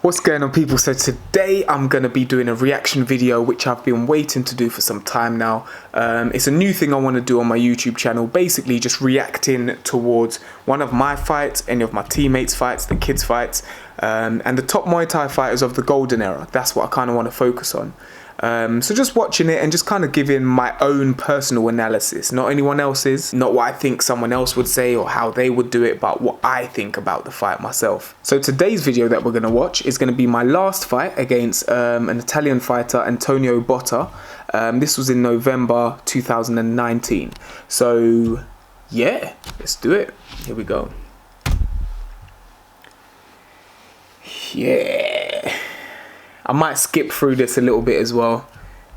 What's going on, people? So today I'm going to be doing a reaction video which I've been waiting to do for some time now. It's a new thing I want to do on my YouTube channel, basically just reacting towards one of my fights, any of my teammates' fights, the kids' fights, and the top Muay Thai fighters of the golden era. That's what I kind of want to focus on. So just watching it and just kind of giving my own personal analysis, not anyone else's, not what I think someone else would say or how they would do it, but what I think about the fight myself. So today's video that we're going to watch is going to be my last fight against an Italian fighter, Antonio Botta. This was in November 2019. So yeah, let's do it. Here we go. Yeah. I might skip through this a little bit as well.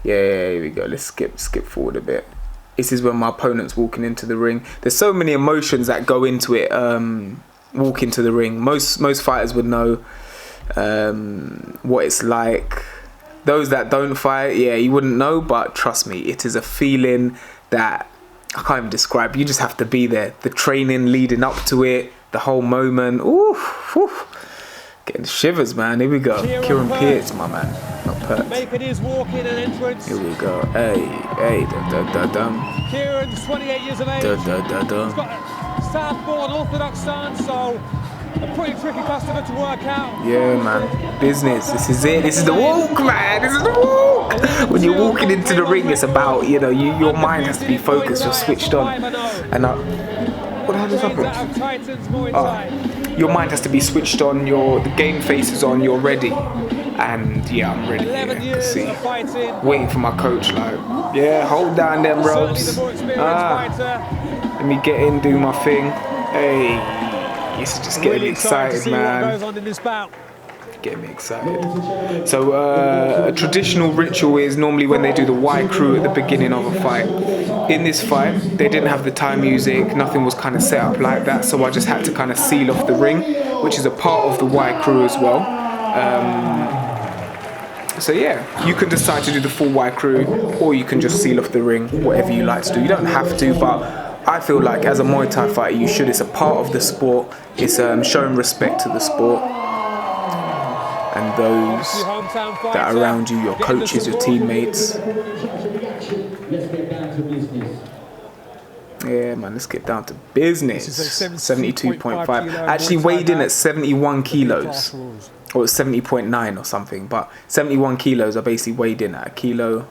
Yeah, here we go. Let's skip forward a bit. This is when my opponent's walking into the ring. There's so many emotions that go into it. Walk into the ring. Most fighters would know what it's like. Those that don't fight, yeah, you wouldn't know. But trust me, it is a feeling that I can't even describe. You just have to be there. The training leading up to it, the whole moment. Ooh, whew. Getting shivers, man. Here we go. Kieran Pearce, my man. Not Pearce. Making his walk in and entrance. Here we go. Hey, da-da-da-dum. Kieran's 28 years of age. Da-da-da-dum. He's got a southpaw and orthodox stance, so a pretty tricky customer to work out. Yeah, man. Business. This is it. This is the walk, man. This is the walk. When you're walking into the ring, it's about, you know, your mind has to be focused. You're switched on. And what the hell just happened? Your mind has to be switched on, the game face is on, you're ready. And yeah, I'm ready here, you can see. Waiting for my coach, like, yeah, hold down them ropes. Let me get in, do my thing. Hey, this is just getting me excited, man. Getting me excited. So a traditional ritual is normally when they do the Y crew at the beginning of a fight. In this fight, they didn't have the Thai music, nothing was kind of set up like that, so I just had to kind of seal off the ring, which is a part of the Y crew as well. So yeah, you can decide to do the full Y crew, or you can just seal off the ring, whatever you like to do. You don't have to, but I feel like as a Muay Thai fighter, you should. It's a part of the sport. It's showing respect to the sport. And those that are around you, your coaches, your teammates. Yeah, man, let's get down to business. 72.5. I actually weighed in at 71 kilos. Or 70.9 or something. But 71 kilos, I basically weighed in at 1.5 kilos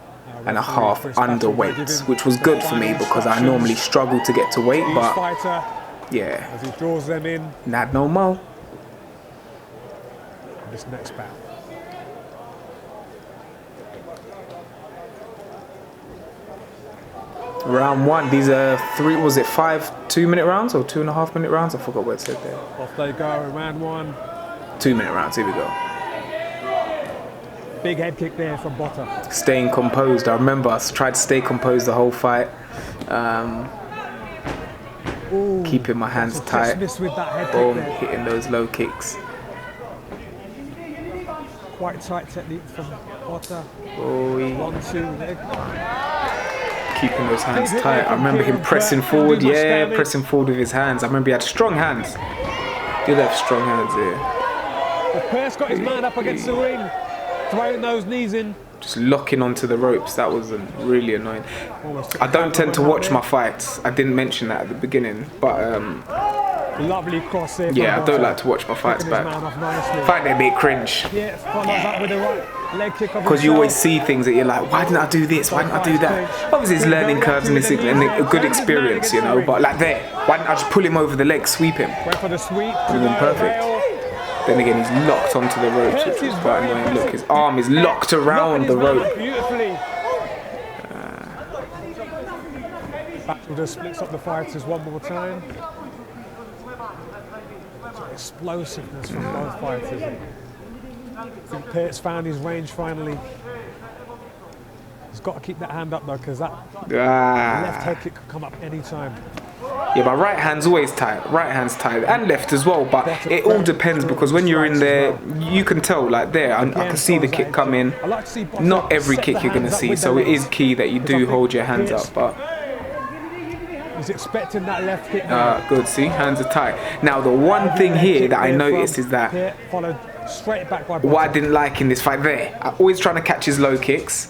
underweight, which was good for me because I normally struggle to get to weight. But yeah, not no more. This next bout. Round one. These are 5 2-minute rounds or 2.5-minute rounds? I forgot what it said there. Off they go in round one. 2-minute rounds. Here we go. Big head kick there from Botta. Staying composed. I remember I tried to stay composed the whole fight. Keeping my hands tight. With that head Boom, kick there. hitting those low kicks. Quite tight technique from Botta. 1, 2 leg. Keeping those hands tight. I remember him pressing forward. Yeah, pressing forward with his hands. I remember he had strong hands. Did have strong hands here. But Pearce got his man up against the ring, throwing those knees in. Just locking onto the ropes. That was really annoying. I don't tend to watch my fights. I didn't mention that at the beginning, but lovely cross there. Yeah, I don't like to watch my fights back. I find it a bit cringe. Yeah, follows up with the right leg kick. Because you always see things that you're like, why didn't I do this? Why didn't I do that? Obviously, it's learning curves and it's a good experience, you know. But like there, why didn't I just pull him over the leg, sweep him? Went for the sweep. Perfect. Then again, he's locked onto the ropes, which is quite annoying. Look, his arm is locked around the rope. Battle just splits up the fighters one more time. Explosiveness from both fighters. I think Pearce found his range finally. He's got to keep that hand up though, because that left head kick could come up any time. Yeah, but right hand's always tight. Right hand's tight, and left as well. But it all depends because when you're in there, you can tell. Like there, I can see the kick come in. Not every kick you're gonna see, so it is key that you do hold your hands up. But he's expecting that left kick. Good. See, hands are tight. Now the one thing here that I noticed is that Straight back by what I didn't like in this fight there. I always trying to catch his low kicks,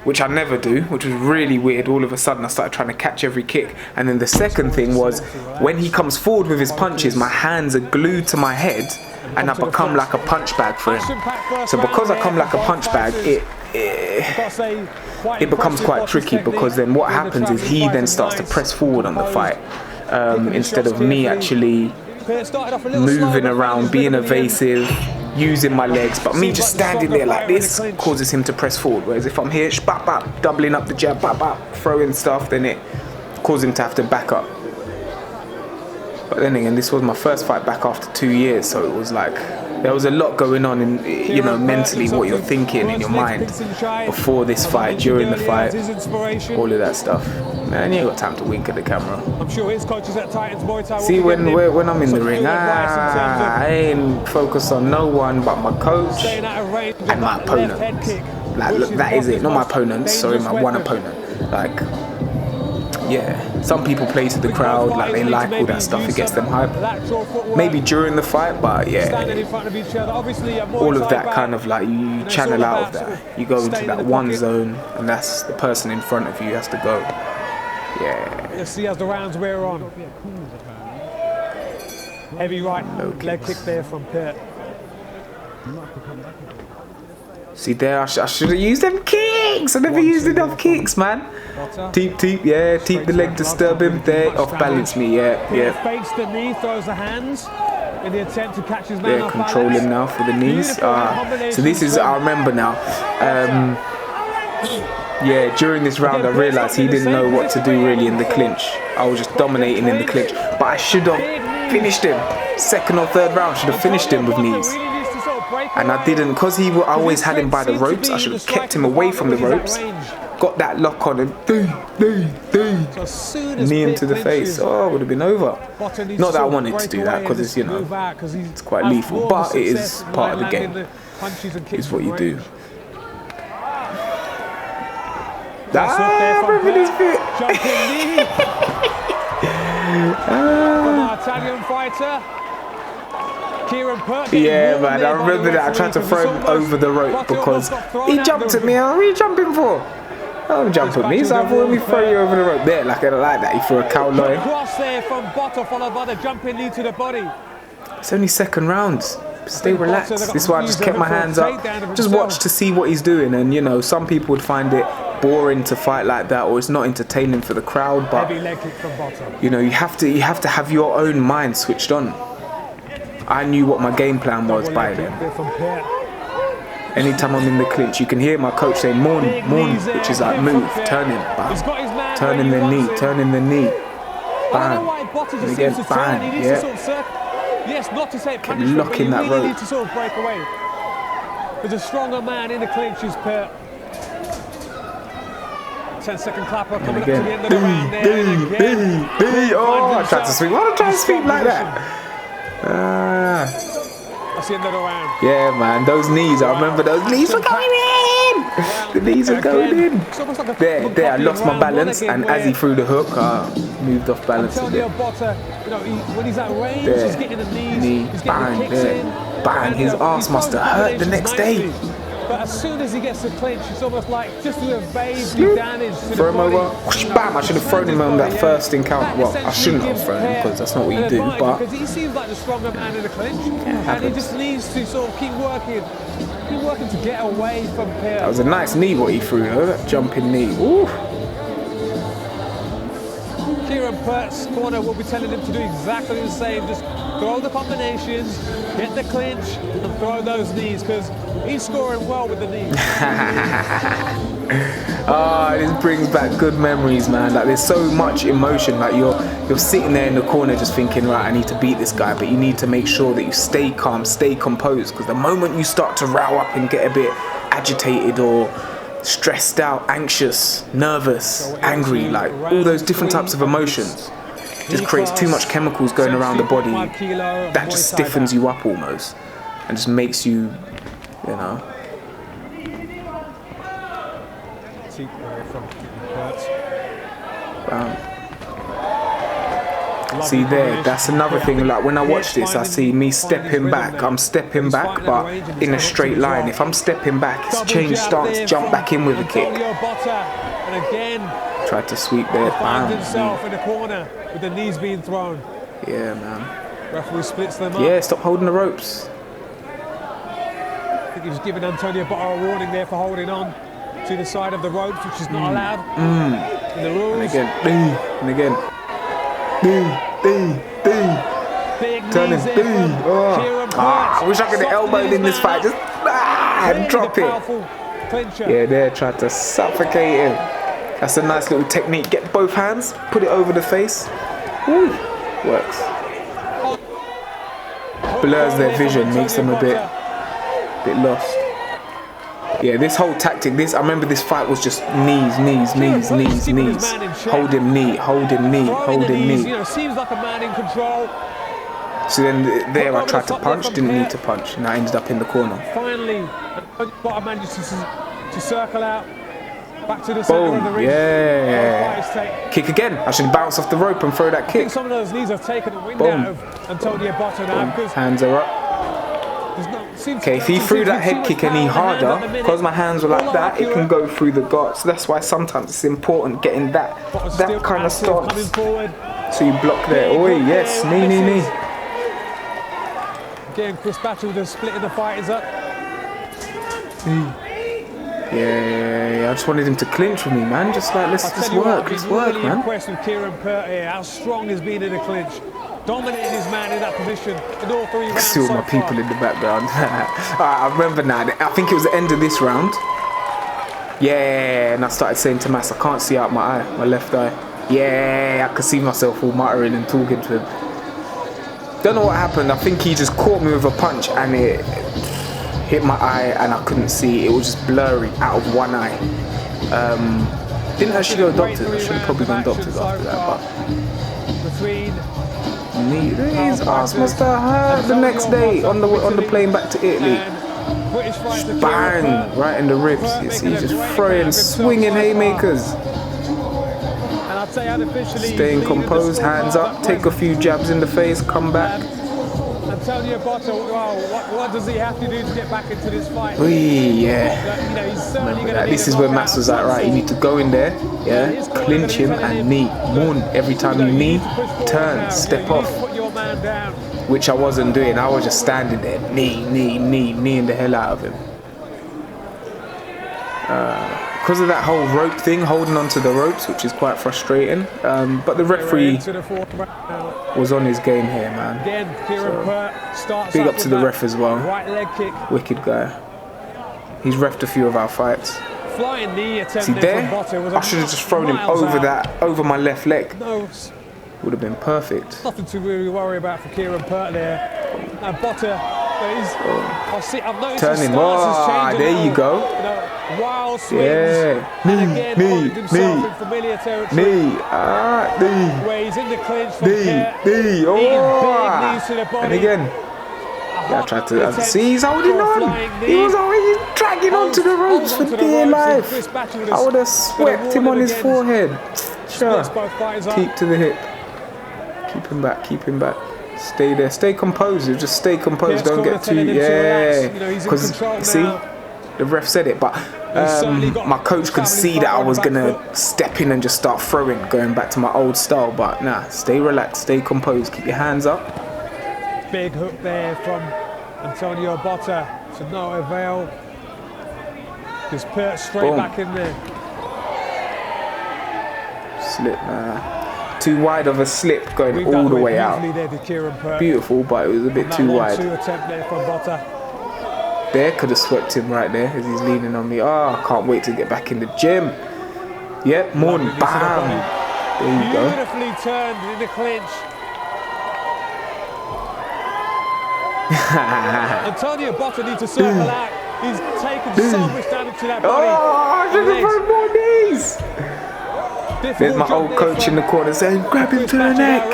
which I never do, which was really weird. All of a sudden I started trying to catch every kick. And then the second thing was, when he comes forward with his punches, my hands are glued to my head and I become like a punch bag for him. So because I come like a punch bag, it becomes quite tricky, because then what happens is he then starts to press forward on the fight, instead of me actually moving around, being evasive, using my legs. But me just standing there like this causes him to press forward, whereas if I'm here, bap, bap, doubling up the jab, bap, bap, throwing stuff, then it causes him to have to back up. But then again, this was my first fight back after 2 years, so it was like there was a lot going on in, you know, mentally, what you're thinking in your mind before this fight, during the fight, all of that stuff. Man, you ain't got time to wink at the camera. I'm sure his coaches at Titans Muay Thai. See, when I'm in the ring, I ain't focused on no one but my coach and my opponent. Like, look, that is it. Not my opponents, sorry, my one opponent. Like, yeah, some people play to the crowd, like they like all that stuff, it gets them hype. Maybe during the fight, but yeah, all of that kind of like, you channel out of that. You go into that one zone, and that's the person in front of you has to go. Yeah. Let's see as the rounds wear on. Heavy right leg kick there from Pitt. See there, I should have used them kicks. I never used enough kicks, man. Teep, yeah, teep the leg, disturb him there, off balance me, yeah. Fakes the knee, throws the hands in the attempt to catch his man off balance. Control him now for the knees. So this is, I remember now. Yeah, during this round I realised he didn't know what to do really in the clinch. I was just dominating in the clinch, but I should have finished him. Second or third round, should have finished him with knees. And I didn't, because I always had him by the ropes. I should have kept him away from the ropes, got that lock on him, knee him to the face. Oh, it would have been over. Not that I wanted to do that, because it's, you know, it's quite lethal, but it is part of the game. It's what you do. Remember this bit. Italian fighter. Yeah, man, I remember that. I tried to throw him over the rope because he jumped at me. What are you jumping for? Don't jump at me, so I thought, let me throw you over the rope. There, like I don't like that. He threw a cow loin. Cross there from Botta, followed by the jumping knee to the body. It's only second rounds. Stay relaxed. This is why I just kept my hands up. Just watch to see what he's doing. And, you know, some people would find it boring to fight like that, or it's not entertaining for the crowd. But, you know, you have to have your own mind switched on. I knew what my game plan was by then. Anytime I'm in the clinch, you can hear my coach say, moon, which is like move, turn him, bam. Turn in the knee, turn in the knee. Bam. And again, bam, yeah. Yes, not to say keep locking that rope. Need to sort of break away. There's a stronger man in the clinches, Pitt. 10-second clapper coming up to the end of the round there. Oh, I tried to sweep. Why don't I try to sweep like that? That's the end of the round. Yeah, man, those knees, I remember those knees were going in! The knees are going in. There, I lost my balance, and as he threw the hook, I moved off balance a bit. When he's at range, he's getting the knees, he's bang, there. Bang, his ass must have hurt the next day. But as soon as he gets the clinch, it's almost like just to evade the damage to throw him over. Whoosh, bam! I should have thrown him on that first encounter. Well, I shouldn't have thrown him because that's not what you do. But because he seems like the stronger man in the clinch, and he just needs to sort of keep working to get away from Pierre. That was a nice knee what he threw, though. That jumping knee. Ooh. Kieran Pert's corner will be telling him to do exactly the same. Just throw the combinations, get the clinch, and throw those knees, because he's scoring well with the knees. This brings back good memories, man. Like, there's so much emotion. Like, you're sitting there in the corner just thinking, right, I need to beat this guy, but you need to make sure that you stay calm, stay composed, because the moment you start to row up and get a bit agitated or stressed out, anxious, nervous, angry, like all those different types of emotions, just creates too much chemicals going around the body that just stiffens you up almost and just makes you, you know. See there, that's another thing. Like when I watch this, I see me stepping back. I'm stepping back, but in a straight line. If I'm stepping back, it's change stance, jump back in with a kick. And again, tried to sweep there. Finds himself in the corner with the knees being thrown. Yeah, man. Referee splits them up. Yeah, stop holding the ropes. I think he was giving Antonio Botta a warning there for holding on to the side of the ropes, which is not allowed in the rules. And again. Big turning. knees there from Kieran Pert. I wish I could have elbowed in this fight. Just and drop it. Clincher. Yeah, there, tried to suffocate him. That's a nice little technique. Get both hands, put it over the face. Woo. Works. Blurs their vision, makes them a bit lost. Yeah, this whole tactic, I remember this fight was just knees. Hold him knee. You know, seems like a man in control. So then there I tried to punch, didn't need to punch, and I ended up in the corner. Finally, I managed to circle out. Back to the center of the ring. Yeah. Kick again. I should bounce off the rope and throw that kick. I think some of those knees have taken the wind out of Antonio Botta now. Hands are up. Okay, if he threw that head kick any harder, because my hands were like that, it can go through the guards. So that's why sometimes it's important getting that kind of stance. So you block there. Oh yes, knee. Again, Chris Battle with a split in the fight is up. Yeah, I just wanted him to clinch with me, man. Just like, let's work, really man. Impressed with Kieran Pert here, how strong he's been in the clinch. Dominating his man in that position in all 3 rounds. See all my people in the background. I remember now. I think it was the end of this round. Yeah, and I started saying to Mass, I can't see out my eye, my left eye. Yeah, I could see myself all muttering and talking to him. Don't know what happened. I think he just caught me with a punch and it hit my eye and I couldn't see. It was just blurry out of one eye. Didn't actually go to doctors. I should have probably gone doctors after that. But his ass must have hurt the next day on the plane back to Italy. Bang! Right in the ribs. You see, just throwing, swinging haymakers. Staying composed, hands up, take a few jabs in the face, come back. Antonio Botta, what does he have to do to get back into this fight? Remember that. This is where Max was at, right? You need to go in there, clinch him and knee. Moon. Every time you knee, turn, step off. Which I wasn't doing. I was just standing there, kneeing the hell out of him. Because of that whole rope thing, holding onto the ropes, which is quite frustrating. But the referee was on his game here, man. So, big up to the ref as well. Wicked guy. He's reffed a few of our fights. See there? I should have just thrown him over my left leg. Would have been perfect. Nothing to really worry about for Kieran Pert there. Now Botta, I've noticed turning. There you go. Wild swings. Knee. Where he's in the clinch from knee. And again. Yeah, I tried to see, he's holding on. He was always dragging onto the ropes for dear life. I would have swept him on his forehead. Sure. Keep to the hip. Keep him back. Stay there. Stay composed. Just stay composed. Don't get too. Because see, the ref said it, but my coach could see that I was gonna step in and just start throwing, going back to my old style. But nah, stay relaxed, stay composed. Keep your hands up. Big hook there from Antonio Botta to no avail. Just Pert straight back in there. Slip, too wide of a slip going all the way out. Beautiful, but it was a bit too wide. There, could have swept him right there as he's leaning on me. Oh, I can't wait to get back in the gym. Yep, morning, bam. There you go. Beautifully turned in the clinch. Antonio Botta needs to circle out. He's taken so much damage to that body. Oh, I should have thrown more knees. There's my old coach in the corner saying, grab him to the neck.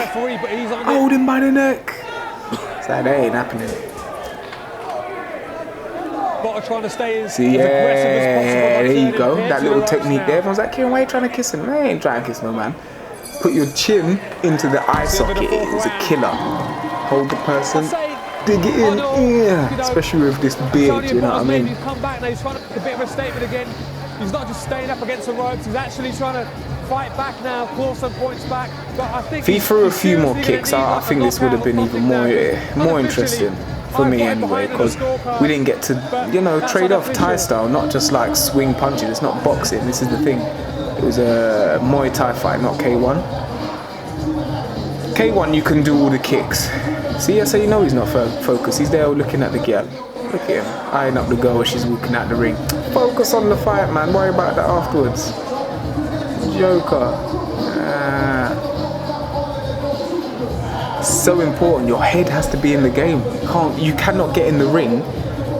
Hold him by the neck. So that ain't happening. Botta trying to stay as aggressive as possible. There you go. That little technique now. there. Everyone's like, Kieran, why are you trying to kiss him? I ain't trying to kiss no man. put your chin into the eye socket. It's a killer. Hold the person, dig it in, yeah. Especially with this beard, you know what I mean? He's come back now, he's trying to make a bit of a statement again. He's not just staying up against the ropes, he's actually trying to fight back now, claw some points back. But I think if he threw a few more kicks, I think this would have been even more interesting for me anyway, because we didn't get to, you know, trade off Thai style, not just like swing punches. It's not boxing, this is the thing. It was a Muay Thai fight, not K1. K1 you can do all the kicks. See, that's how you know he's not focused. He's there looking at the girl. Look at him, eyeing up the girl as she's walking out the ring. Focus on the fight, man. Worry about that afterwards. Joker. So important. Your head has to be in the game. You cannot get in the ring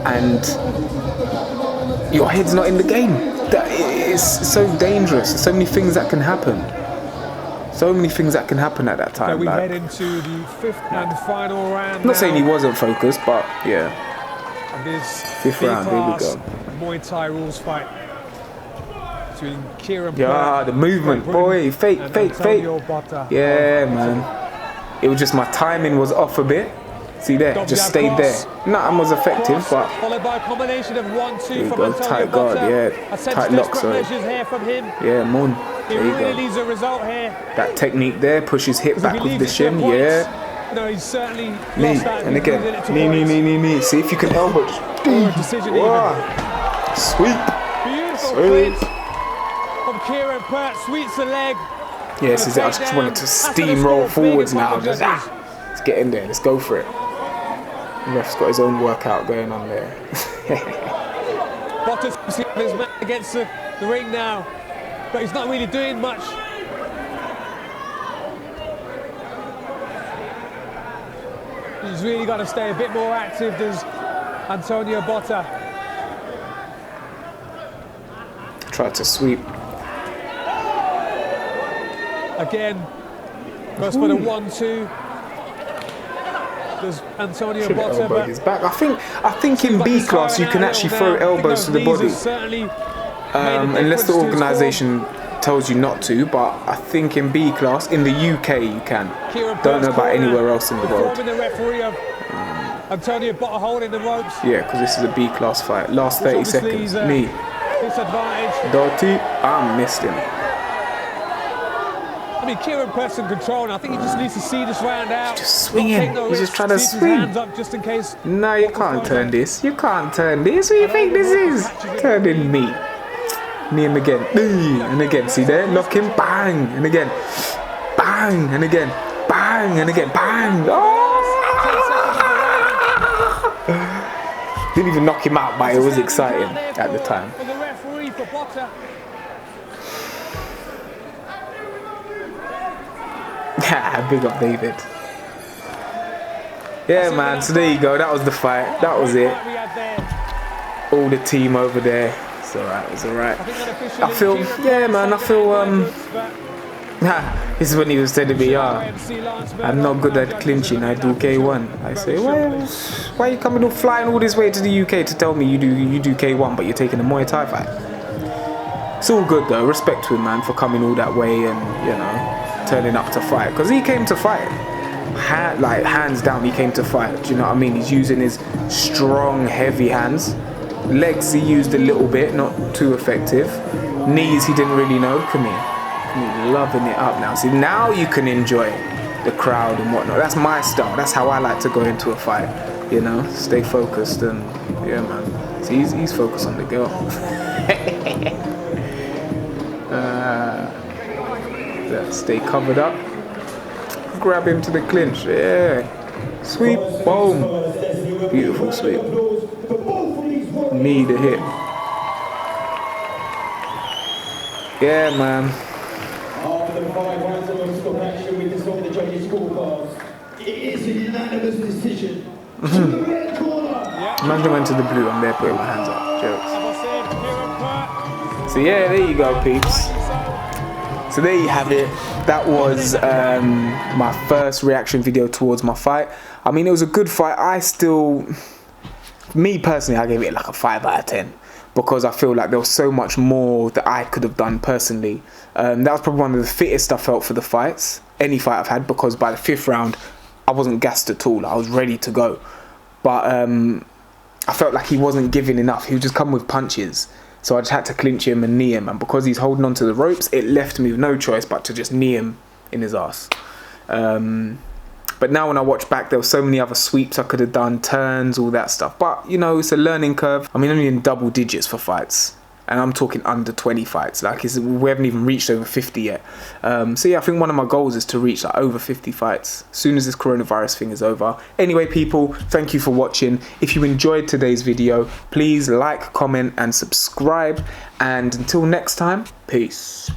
and your head's not in the game. That is so dangerous. There's so many things that can happen. So many things that can happen at that time. So we head into the 5th and final round. I'm not saying he wasn't focused, but yeah. And this 5th round, here we go. Muay Thai rules fight between Kieran Yeah, the movement, boy, fake. Yeah, man. It was just my timing was off a bit. See there, just stayed there. Nothing was effective, but followed by a combination of 1-2 there you from go, Antonio tight guard, Botta. yeah, tight lock, sorry. Here from him. Yeah, Moon. He There you really go. needs a result here. That technique there, pushes hip back with the shin, yeah. No, he's certainly Knee, lost that. and again, knee. See if you can elbow. Decision Sweep. Beautiful Sweep. clinch from Kieran Pert, sweeps the leg. Yeah, this is it. I just wanted to steamroll forwards now. Just let's get in there. Let's go for it. The ref's got his own workout going on there. Bottas is his man against the ring now, but he's not really doing much. He's really got to stay a bit more active, does Antonio Botta. Tried to sweep. Again, goes for the 1-2. Does Antonio Botta, but his back. I think in B class you can actually throw elbows to the body, unless the organisation tells you not to. But I think in B class in the UK you can. Don't know about anywhere else in the world. The referee of Antonio Botta holding the ropes. Yeah, because this is a B class fight. Last 30 seconds. Knee. Disadvantage. Dirty. I missed him. I mean, Kieran Pert's in control, and I think he just needs to see this round out. Just swinging. He's just trying to swing. Hands up just in case. No, you can't turn this. You can't turn this. What do you think this is? Turning me. Knee him again. And again. See there? Lock him. Bang. And again. Bang. And again. Bang. And again. Bang. Oh! Didn't even knock him out, but it was exciting at the time. For the referee for Botta. Big up David. Yeah, man, so there you go. That was the fight. That was it. All the team over there. It's alright, it's alright. I feel, yeah, man, I feel, this is when he was telling me, I'm not good at clinching, I do K1. I say, why are you coming all flying all this way to the UK to tell me you do K1 but you're taking a Muay Thai fight? It's all good though, respect to him, man, for coming all that way and, you know, turning up to fight, because he came to fight. Like hands down, he came to fight. Do you know what I mean? He's using his strong, heavy hands. Legs he used a little bit, not too effective. Knees he didn't really know. Come here, loving it up now. See, now you can enjoy the crowd and whatnot. That's my style. That's how I like to go into a fight. You know, stay focused and yeah, man. See, he's focused on the girl. Stay covered up. Grab him to the clinch. Yeah. Sweep. Boom. Beautiful sweep. Knee to hip. Yeah, man. After the 5 rounds of stop action with the song the judges' scorecards, it is a unanimous decision. To the red corner. Imagine went to the blue. I'm there putting my hands up. Jokes. So yeah, there you go, peeps. So there you have it. That was my first reaction video towards my fight. I mean, it was a good fight. Me personally, I gave it like a 5 out of 10. because I feel like there was so much more that I could have done personally. That was probably one of the fittest I felt for the fights, any fight I've had, because by the 5th round, I wasn't gassed at all. I was ready to go. But I felt like he wasn't giving enough. He would just come with punches. So I just had to clinch him and knee him. And because he's holding on to the ropes, it left me with no choice but to just knee him in his ass. But now when I watch back, there were so many other sweeps I could have done, turns, all that stuff. But, you know, it's a learning curve. I mean, only in double digits for fights. And I'm talking under 20 fights. Like, we haven't even reached over 50 yet. So, yeah, I think one of my goals is to reach, like, over 50 fights as soon as this coronavirus thing is over. Anyway, people, thank you for watching. If you enjoyed today's video, please like, comment, and subscribe. And until next time, peace.